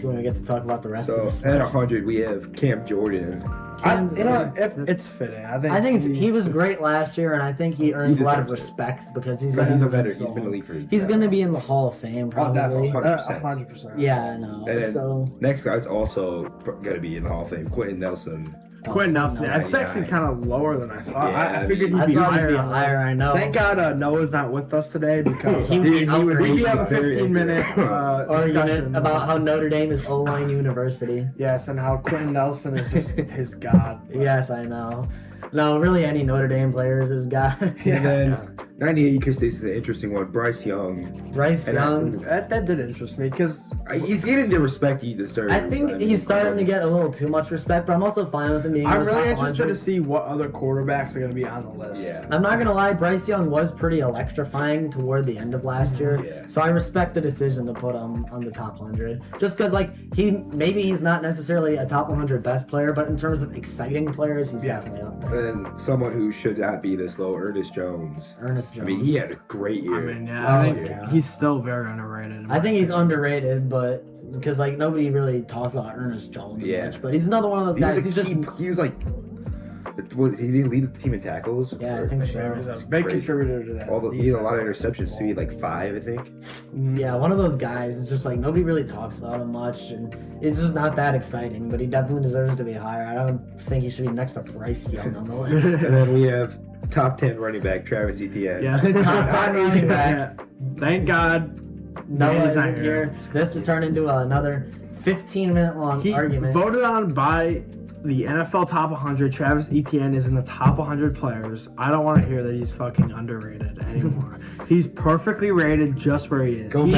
When we get to talk about the rest of So this at list. 100, we have Cam Jordan. It's fitting. I think he was great last year, and I think he earns a lot of respect because he's a veteran. so He's been in the long. league for He's going to be in the Hall of Fame probably. 100%. Yeah, I know. And then So next guy's also going to be in the Hall of Fame, Quentin Nelson. Quentin Nelson. That's actually kind of lower than I thought. Yeah, I figured I he'd be thought he'd higher. be higher. I know. Thank God Noah's not with us today because He we'd would have a very 15-minute argument discussion about how Notre Dame is O-line university. Yes, and how Quentin Nelson is just his god. Yes, I know. No, really, any Notre Dame players is got. And then 98, you could say this is an interesting one. Bryce Young. Bryce Young. That did interest me because He's getting the respect he deserves. I think he's starting to get a little too much respect, but I'm also fine with him being. I'm in the really top interested 100. to see what other quarterbacks are going to be on the list. Yeah. I'm not gonna lie, Bryce Young was pretty electrifying toward the end of last year, Yeah. so I respect the decision to put him on the top 100. Just because, like, he's not necessarily a top 100 best player, but in terms of exciting players, he's definitely up there. And someone who should not be this low, Ernest Jones. Ernest Jones. I mean, he had a great year. I mean, yeah, I think yeah. he's still very underrated. I think he's underrated, but because like nobody really talks about Ernest Jones much, but he's another one of those guys. He was like, he didn't lead the team in tackles. Yeah, I think so. He's a big contributor to that. He had a lot of interceptions too. He had like 5, I think. Yeah, one of those guys. It's just like nobody really talks about him much, and it's just not that exciting. But he definitely deserves to be higher. I don't think he should be next to Bryce Young on the list. And then we have top 10 running back Travis Etienne. Yes. Top 10 running back. Thank God. Noah he's not isn't here. This to turn into another 15-minute long He argument. voted on by the NFL Top 100. Travis Etienne is in the top 100 players. I don't want to hear that he's fucking underrated anymore. He's perfectly rated just where he is. Go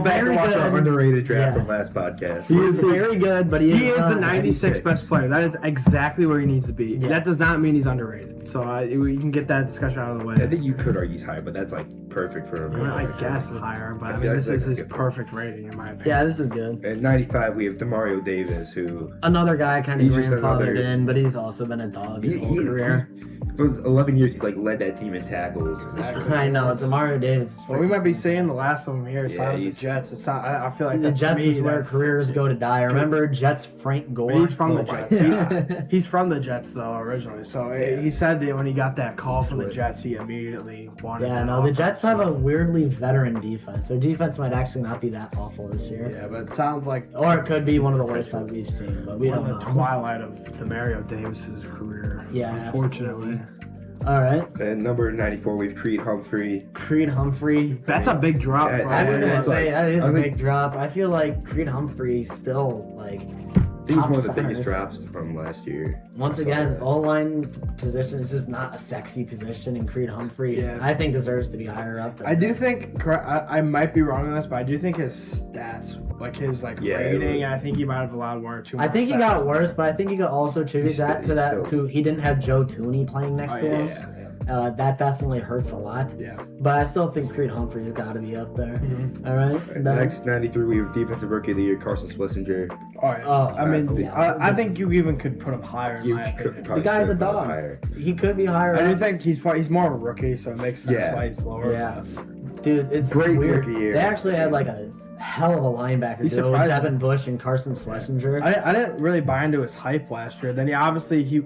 back and watch our underrated draft from last podcast. He is very good, but he is the not 96th best player. That is exactly where he needs to be. Yeah. That does not mean he's underrated. So we can get that discussion out of the way. I think you could argue he's high, but that's like perfect for him. I guess higher, but I mean, feel this like is that's his good. perfect rating in my opinion. Yeah, this is good. At 95, we have Demario Davis, who Another guy kind of He's just grandfathered another- in, but he's also been a dog his whole career. for 11 years, he's like led that team in tackles. I know, it's Demario Davis. Well, we might be saying the last of them here, sign with the he's- Jets. It's not. I feel like The that to Jets me, is where that's- careers go to die. Remember Jets Frank Gore? He's from the Oh my Jets. Yeah. He's from the Jets though originally. So he said that when he got that call from the Jets, he immediately wanted. Yeah, that no, the offer. Jets have a weirdly veteran defense. Their defense might actually not be that awful this year. Yeah, but it sounds like Or it could be one of the worst that we've seen, but we one don't of the know. twilight of Demario Davis's career. Yeah, unfortunately. All right. And number 94, we have Creed Humphrey. Creed Humphrey. That's a big drop. Yeah, for I was him. gonna it's say like- that is I a think- big drop. I feel like Creed Humphrey still like He was top one of the biggest centers. drops from last year. Once again, O-line position is just not a sexy position, and Creed Humphrey, Yeah. I think, deserves to be higher up. Than I do that. think I might be wrong on this, but I do think his stats, like his Yeah, rating, I think he might have allowed one or two. I more think he sacks. got worse, but I think you could also attribute He's that still- to he didn't have Joe Tooney playing next to him. Yeah. That definitely hurts a lot. Yeah. But I still think Creed Humphrey's got to be up there. Mm-hmm. All right. Then- Next, 93, we have Defensive Rookie of the Year, Carson Schlesinger. Oh, yeah. Oh, I mean, yeah. I think you even could put him higher. In You my could opinion. probably the guy's a put him dog. higher. He could be higher. I do up. think he's more of a rookie, so it makes sense Yeah. why he's lower. Yeah. Dude, it's Great weird. rookie year. They actually had like a hell of a linebacker He's duo with surprising. Devin Bush and Carson Schlesinger. I didn't really buy into his hype last year. Then he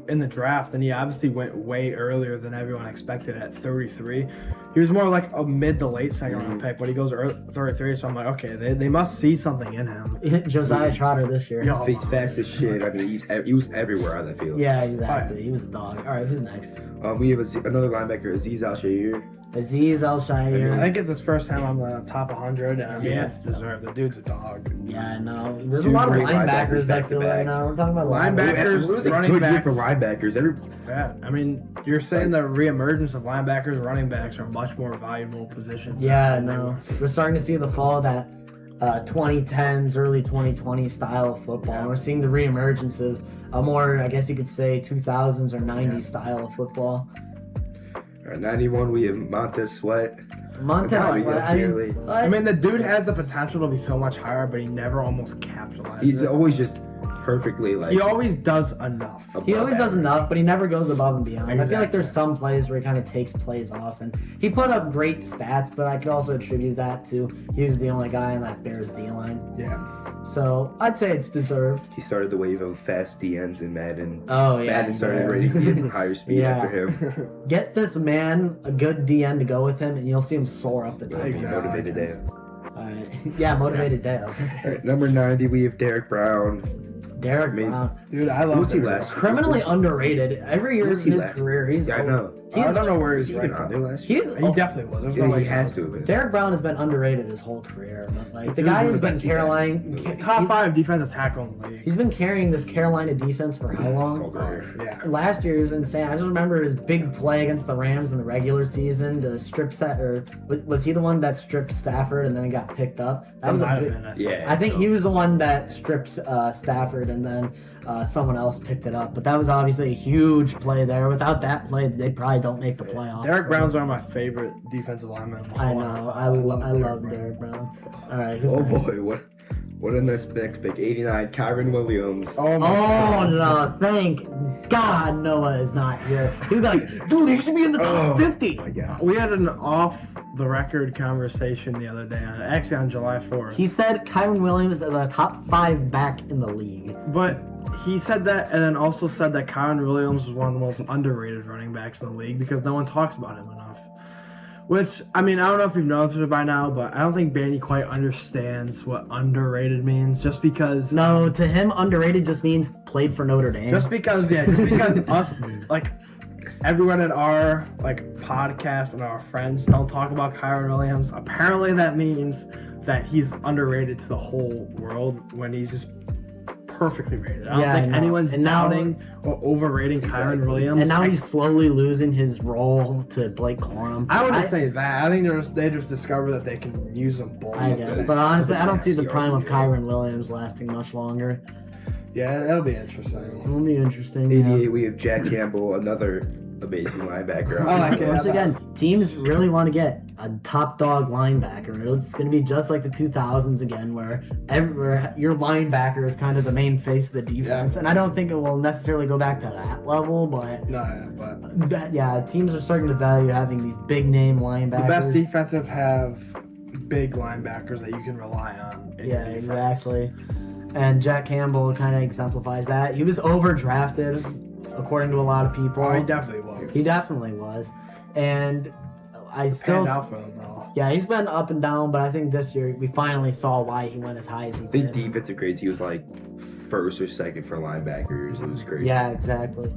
in the draft, and he obviously went way earlier than everyone expected at 33. He was more like a mid to late second round pick, but he goes 33. So I'm like, okay, they must see something in him. Josiah Trotter this year. Yo. He's fast as shit. I mean, he was everywhere on that field. Yeah, exactly. He was a dog. All right, who's next? We have another linebacker, Aziz Al-Shaair. Aziz I Al-Shaair. think it's his first time on the top 100, and I mean, it's deserved. The dude's a dog. Yeah, I know. There's Two a lot of great linebackers, linebackers I back to feel back. right now. We're talking about Linebackers, It was a running good year backs. for linebackers. Yeah, I mean, you're saying the reemergence of linebackers, running backs are much more valuable positions. Yeah, no. We're starting to see the fall of that 2010s, early 2020s style of football. And we're seeing the reemergence of a more, I guess you could say, 2000s or 90s style of football. At 91, we have Montez Sweat. Montez Probably Sweat, definitely. I mean, the dude has the potential to be so much higher, but he never almost capitalized. He's it. always just perfectly like. He always does enough. He always does enough, but he never goes above and beyond. I feel like Exactly. there's some plays where he kind of takes plays off, and he put up great stats, but I could also attribute that to he was the only guy in that Bears D-line. Yeah. So I'd say it's deserved. He started the wave of fast DNs in Madden. Oh, yeah, Madden started yeah. rating even higher speed Yeah. after him. Get this man a good DN to go with him, and you'll see him soar up the top. Exactly. Motivated Dale. All right. Yeah, motivated Dale. All right, number 90, we have Derek Brown. Derek mean, Brown. Dude, I Who love was he Derrick last Brown. year? Criminally underrated. Every year was of he his last- career, he's Yeah, I know. I don't know where Was he's he even right on now. there last year? He's He definitely was. There's no Yeah, way he has to have been. Derek Brown has been underrated his whole career, but like the He was guy one has of the been best Caroline. defenses. Top 5 defensive tackle in the league. He's been carrying this Carolina defense for how His whole long? career. Yeah. Last year he was insane. I just remember his big play against the Rams in the regular season to strip set, or was he the one that stripped Stafford and then he got picked up? That was a might have big. been, I think. Yeah. I think he was the one that stripped Stafford and then someone else picked it up. But that was obviously a huge play there. Without that play, they probably don't make the playoffs. Derek so- Brown's one of my favorite defensive linemen. I know. I love Derek Brown. All right. Who's Oh next? boy, what a nice next pick. 89, Kyron Williams. Oh my Oh no! Thank God Noah is not here. He'd be like, dude, he should be in the top 50. My God. We had an off the record conversation the other day, actually on July 4th. He said Kyron Williams is a top 5 back in the league. But he said that, and then also said that Kyron Williams was one of the most underrated running backs in the league because no one talks about him enough. Which, I mean, I don't know if you've noticed it by now, but I don't think Bandy quite understands what underrated means. Just because, No, to him, underrated just means played for Notre Dame. just because us, like, everyone in our podcast and our friends don't talk about Kyron Williams. Apparently, that means that he's underrated to the whole world when he's just perfectly rated. I don't Yeah, I think know. anyone's And now- doubting or overrating Kyron Williams. and now he's slowly losing his role to Blake Corum. I wouldn't say that. I think they just discovered that they can use them both. I guess, but honestly, I don't see the prime of Kyron Williams lasting much longer. Yeah, that'll be interesting. It'll be interesting. 88, Yeah. we have Jack Campbell, another amazing linebacker. I like it. Once again, teams really want to get a top dog linebacker. It's going to be just like the 2000s again, where your linebacker is kind of the main face of the defense. Yeah. And I don't think it will necessarily go back to that level, but But teams are starting to value having these big name linebackers. the best defensive have big linebackers that you can rely on. in Yeah, defense. exactly. And Jack Campbell kind of exemplifies that. He was overdrafted, according to a lot of people. Oh, he definitely was. He definitely was. And I still Panned out for him though. Yeah, he's been up and down, but I think this year we finally saw why he went as high as he The did. defensive grades, he was like first or second for linebackers. It was crazy. Yeah, exactly.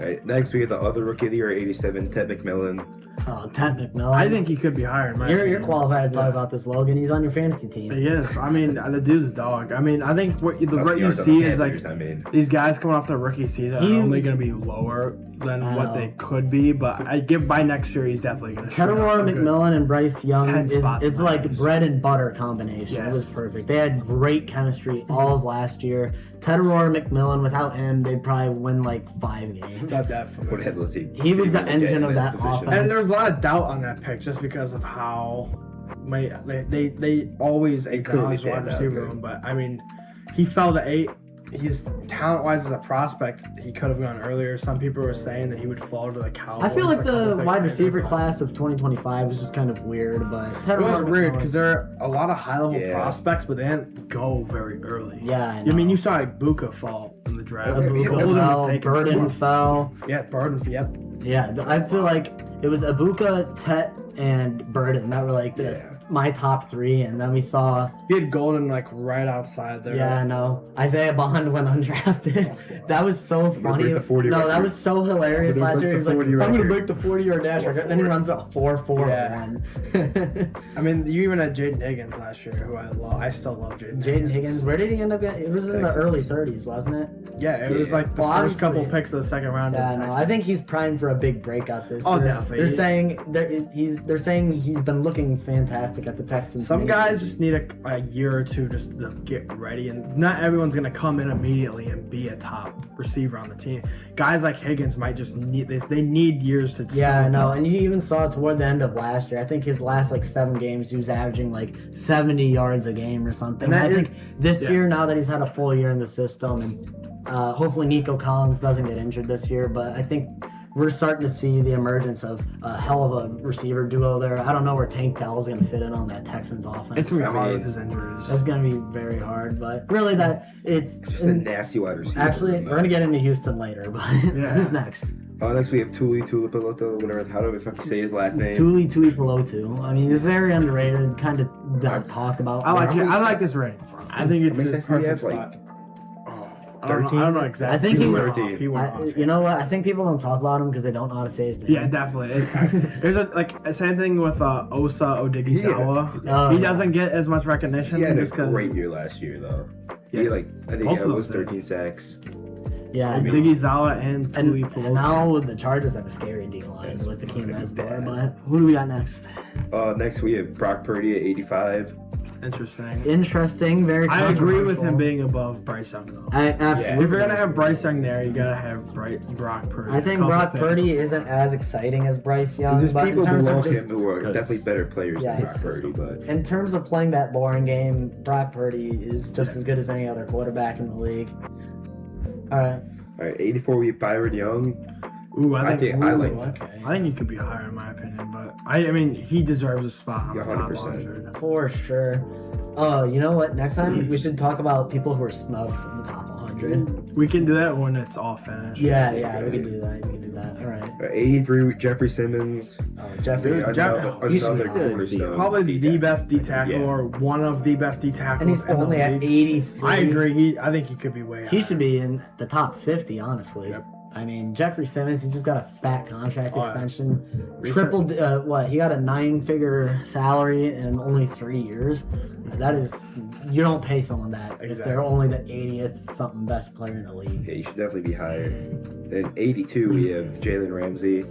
All right, next we have the other rookie of the year, 87, Ted McMillan. Oh, Ted McMillan. I think he could be higher. In my you're opinion. qualified to talk about this, Logan. He's on your fantasy team. He is. I mean, the dude's a dog. I mean, I think what Plus you yards on see the is like Panthers, I mean. these guys coming off their rookie season He- are only going to be lower than I what know. they could be. But I give by next year he's definitely going to. Tedoror McMillan and Bryce Young 10 is spots it's like behind. bread and butter combination. It Yes. was perfect. They had great chemistry all of last year. Tedoror McMillan, without him, they'd probably win like 5 games. Not definitely. What let's see. He was the see engine get of in that position. offense. And there's a lot of doubt on that pick just because of how many they always clearly acknowledge the wide panned out receiver good. room. But I mean, he fell to 8. He's talent wise as a prospect, he could have gone earlier. Some people were saying that he would fall to the Cowboys. I feel like a couple the picks wide later, receiver but- class of 2025 was just kind of weird, but It Tedoror was weird McMillan- because there are a lot of high level Yeah. prospects, but they didn't go very early. Yeah, I I mean, know. you saw like Buka fall in the draft. Abuka Golden was fell, taken Burden fourth. fell. Yeah, Burden. Yep. Yeah, I feel like it was Abuka, Tet, and Burden that were like my top 3, and then we saw, He had Golden like right outside there. yeah, I know, Isaiah Bond went undrafted. That was so funny. break the 40 No, that record. was so hilarious I'm gonna last break year. He was the like, 40 I'm going to record. break the 40-yard dash record, and then he runs about 4.41. I mean, you even had Jaden Higgins last year, who I love. I still love Jaden. Jaden Higgins, where did he end up at? It was in the Texans. early 30s, wasn't it? Yeah, it was like the Well, first couple obviously- picks of the second round. Yeah, of no, the I think he's primed for a big breakout this Oh, year. definitely. They're saying he's been looking fantastic fantastic at the Texans. Some maybe. guys just need a year or two just to get ready, and not everyone's gonna come in immediately and be a top receiver on the team. Guys like Higgins might just need this. They need years to. Yeah, no, and you even saw it toward the end of last year. I think his last 7 games, he was averaging 70 yards a game or something. And I think this year, now that he's had a full year in the system, and hopefully Nico Collins doesn't get injured this year, but I think we're starting to see the emergence of a hell of a receiver duo there. I don't know where Tank Dell's going to fit in on that Texans offense. It's gonna be hard with his injuries. That's going to be very hard, but really it's just a nasty wide receiver. Actually, we're going to get into Houston later, but who's next? Next we have Tuli Tuipulotu, whatever. How do the fuck you say his last name? Tuli Tuipulotu. I mean, he's very underrated, kind of talked about. I like this rating. I think it's a perfect spot. I don't know exactly. I think he went off. He went off. You know what? I think people don't talk about him because they don't know how to say his name. Yeah, definitely. There's a same thing with Osa Odighizuwa. Yeah. He doesn't get as much recognition. He had a just 'cause- great year last year, though. Yeah. He I think Both he of was those 13 sacks. Yeah, Odighizuwa and Tuli and Pulotu. now the Chargers have a scary D line with Akeem Mesdor. But who do we got next? Next we have Brock Purdy at 85. Interesting. Interesting, very. I agree with him controversial. being above Bryce Young, though. Absolutely. If you're gonna have Bryce Young there, you gotta have Brock Purdy. I think Brock Purdy isn't as exciting as Bryce Young, There's but people in terms below of just him who are definitely better players than Yes. Brock Purdy, but in terms of playing that boring game, Brock Purdy is just as good as any other quarterback in the league. All right. all right, 84 we have Byron Young. Ooh, I think I like that. Okay. I think he could be higher in my opinion, but I mean he deserves a spot on the top 100%. 100. For sure. You know what? Next time we should talk about people who are snubbed from the top 100. We can do that when it's all finished. Yeah, we can do that. All right. 83 Jeffrey Simmons. Jeffrey. Dude, Another he should be another good. cornerstone. Probably the best D tackle Yeah. or one of the best D tackles. And he's in the only at league. 83. I agree. I think he could be way higher. He should be in the top 50, honestly. Yep. I mean, Jeffrey Simmons, he just got a fat contract yeah. extension. Tripled, he got a 9-figure salary in only 3 years. That is, you don't pay someone that if Exactly. they're only the 80th something best player in the league. Yeah, you should definitely be higher. Then 82 we have Jalen Ramsey.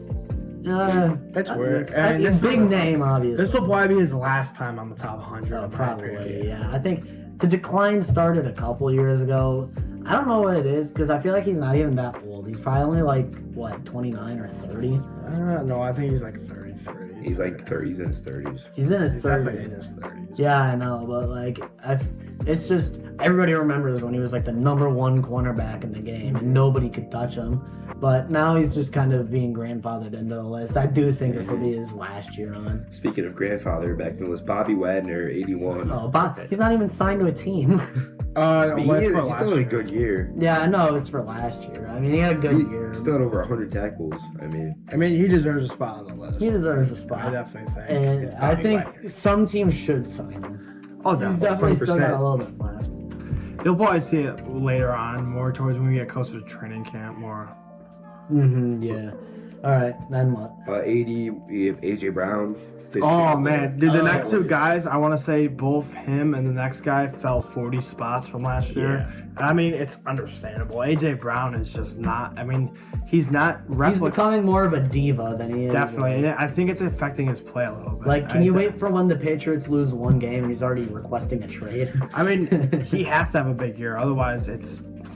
That's weird. A big name, obviously. This will probably be his last time on the top 100. in my Probably, opinion. yeah. I think the decline started a couple years ago. I don't know what it is because I feel like he's not even that old. He's probably only 29 or 30. No, I think he's like 33. He's like 30s, he's in his 30s. He's in his He's 30s. definitely in his 30s. Yeah, I know, but it's just everybody remembers when he was the #1 cornerback in the game and nobody could touch him. But now he's just kind of being grandfathered into the list. I do think this will be his last year on. Speaking of grandfather, back then was Bobby Wagner, 81. Oh, but he's not even signed to a team. He's still in a good year. Yeah, I know it's for last year. I mean, he had a good year. He still had over 100 tackles. I mean, he deserves a spot on the list. He deserves a spot. I definitely think. And I think some teams should sign him. Oh, He's definitely still got 100%. a little bit left. You'll probably see it later on, more towards when we get closer to training camp. More. Yeah. All right, then what? 80 we have AJ Brown. 50. Oh man, dude, the Oh. next two guys, I want to say both him and the next guy fell 40 spots from last year. And I mean, it's understandable. AJ Brown is just not. I mean, he's not He's becoming more of a diva than he is. Definitely, and I think it's affecting his play a little bit. Can you wait for when the Patriots lose one game and he's already requesting a trade? I mean, he has to have a big year, otherwise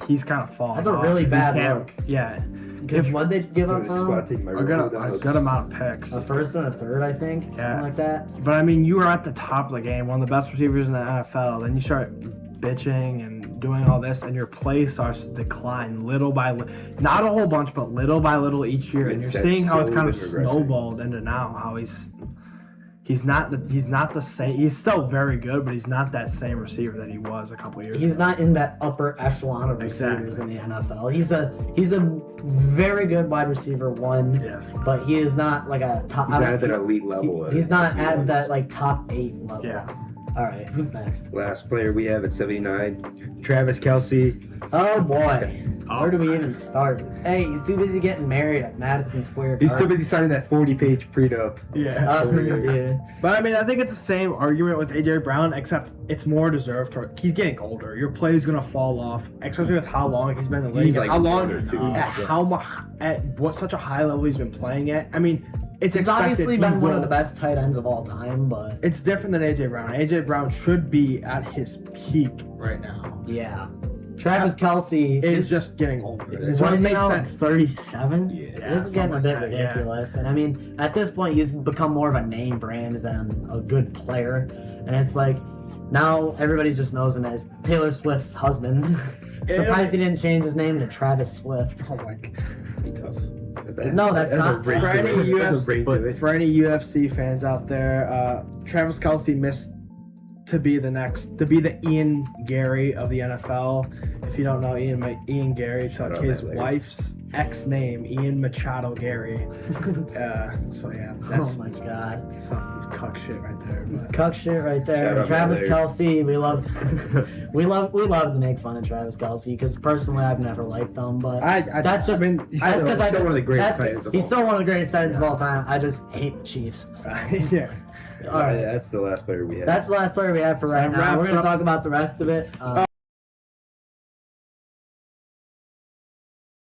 he's kind of falling. That's a off. really He bad can't- look. Yeah, Because what they give So up this for spot him? taking my a Romo good amount of picks. A first and a third, I think, something Yeah. like that. But I mean, you are at the top of the game, one of the best receivers in the NFL. Then you start bitching and doing all this, and your play starts to decline little by little. Not a whole bunch, but little by little each year. And you're It's seeing how it's slowly kind of been regressing. snowballed into now. How he's not the same. He's still very good, but he's not that same receiver that he was a couple years He's ago. not in that upper echelon of receivers Exactly. in the NFL. He's a very good wide receiver one, Yes. but he is not like a top. He's not at that elite level. He's not at that top 8 level. Yeah. All right, who's next? Last player we have at 79, Travis Kelsey. Oh boy, where do we even start? Hey, he's too busy getting married at Madison Square He's still Garden. busy signing that 40-page prenup. Yeah. Oh, dude. But I mean, I think it's the same argument with AJ Brown, except it's more deserved. He's getting older. Your play is gonna fall off, especially with how long he's been in the league. He's and like how long, one or two. at how much, at what such a high level he's been playing at. I mean, it's He's obviously expected he been one of will. the best tight ends of all time, but It's different than AJ Brown. AJ Brown should be at his peak right now. yeah. Travis Kelce Is just getting older. It what is he makes now? sense. 37? Yeah, This is getting a bit something like that, yeah. ridiculous. And I mean, at this point, he's become more of a name brand than a good player. And it's like, now everybody just knows him as Taylor Swift's husband. Surprised he didn't change his name to Travis Swift. Oh my god. Be tough. No, that's not a ring For to any, it. That's a UFC, ring to it. for any UFC fans out there, Travis Kelce missed to be the Ian Gary of the NFL. If you don't know, Ian Gary took out his that later. wife's ex-name, Ian Machado Gary. So yeah, that's Oh my god. some cuck shit right there. But Cuck shit right there. Shout out Travis Matt Laird. Kelce, we love to make fun of Travis Kelce because personally I've never liked them, but that's just He's that's still, 'cause I- still one of the greatest that's- tight ends of He's all still one of the greatest tight ends of all time. I just hate the Chiefs. So. yeah. All right. That's the last player we had. That's the last player we have for right that now. We're wraps gonna up- talk about the rest of it.